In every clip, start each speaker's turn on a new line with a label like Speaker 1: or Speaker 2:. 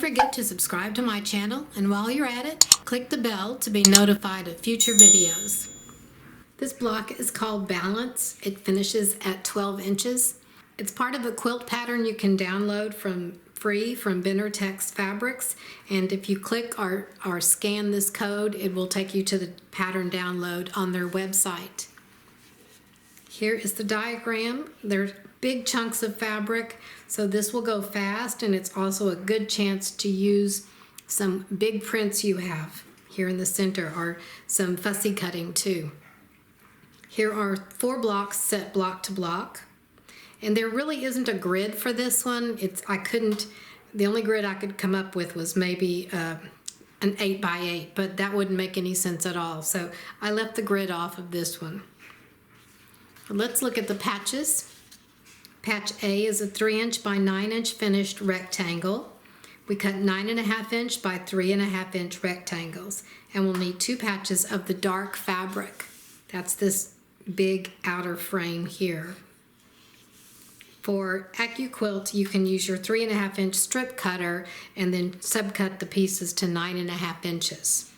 Speaker 1: forget to subscribe to my channel, and while you're at it, click the bell to be notified of future videos. This block is called Balance. It finishes at 12 inches. It's part of a quilt pattern you can download free from Text Fabrics, and if you click or scan this code, it will take you to the pattern download on their website. Here is the diagram. There's big chunks of fabric, so this will go fast, and it's also a good chance to use some big prints you have here in the center, or some fussy cutting too. Here are 4 blocks set block to block, and there really isn't a grid for this one. The only grid I could come up with was maybe an 8x8, but that wouldn't make any sense at all, so I left the grid off of this one. Let's look at the patches. Patch A is a 3" by 9" finished rectangle. We cut 9.5" by 3.5" rectangles, and we'll need 2 patches of the dark fabric. That's this big outer frame here. For AccuQuilt, you can use your 3.5" strip cutter and then subcut the pieces to 9.5 inches.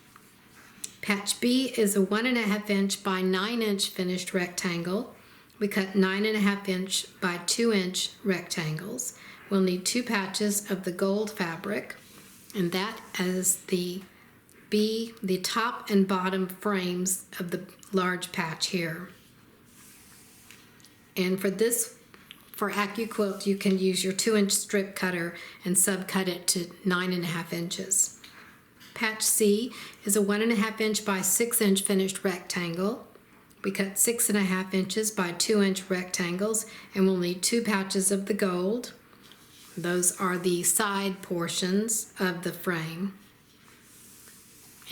Speaker 1: Patch B is a 1.5" by 9" finished rectangle. We cut 9.5" by 2" rectangles. We'll need 2 patches of the gold fabric, and that is the top and bottom frames of the large patch here. And for AccuQuilt, you can use your 2" strip cutter and subcut it to 9.5 inches. Patch C is a 1.5" by 6" finished rectangle. We cut 6.5 inches by 2" rectangles, and we'll need 2 patches of the gold. Those are the side portions of the frame.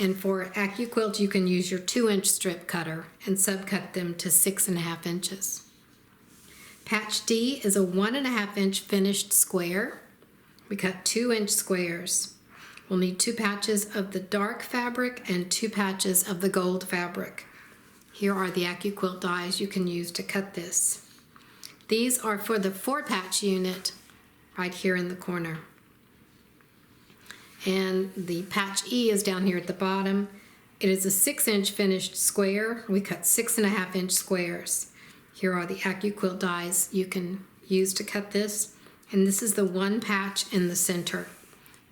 Speaker 1: And for AccuQuilt, you can use your 2" strip cutter and subcut them to 6.5 inches. Patch D is a 1.5" finished square. We cut 2" squares. We'll need 2 patches of the dark fabric and 2 patches of the gold fabric. Here are the AccuQuilt dies you can use to cut this. These are for the 4-patch unit right here in the corner. And the patch E is down here at the bottom. It is a 6" finished square. We cut 6.5" squares. Here are the AccuQuilt dies you can use to cut this. And this is the 1 patch in the center.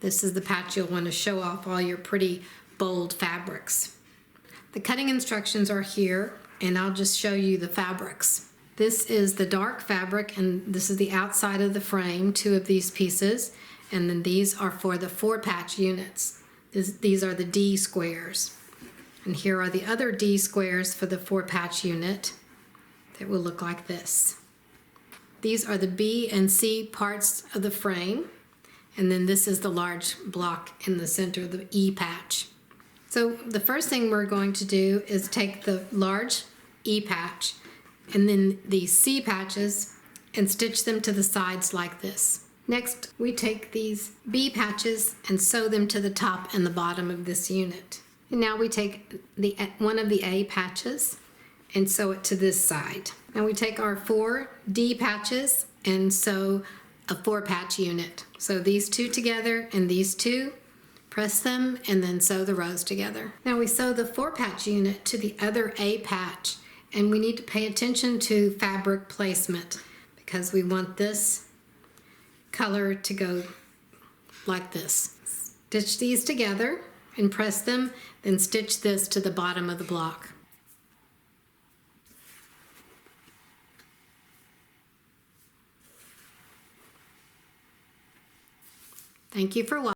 Speaker 1: This is the patch you'll want to show off all your pretty bold fabrics. The cutting instructions are here, and I'll just show you the fabrics. This is the dark fabric, and this is the outside of the frame, 2 of these pieces, and then these are for the 4-patch units. These are the D squares. And here are the other D squares for the 4-patch unit that will look like this. These are the B and C parts of the frame, and then this is the large block in the center, the E patch. So the first thing we're going to do is take the large E patch and then the C patches and stitch them to the sides like this. Next, we take these B patches and sew them to the top and the bottom of this unit. And now we take one of the A patches and sew it to this side. Now we take our 4 D patches and sew a 4-patch unit. So these 2 together and these 2, press them, and then sew the rows together. Now we sew the 4-patch unit to the other A patch, and we need to pay attention to fabric placement because we want this color to go like this. Stitch these together and press them, then stitch this to the bottom of the block. Thank you for watching.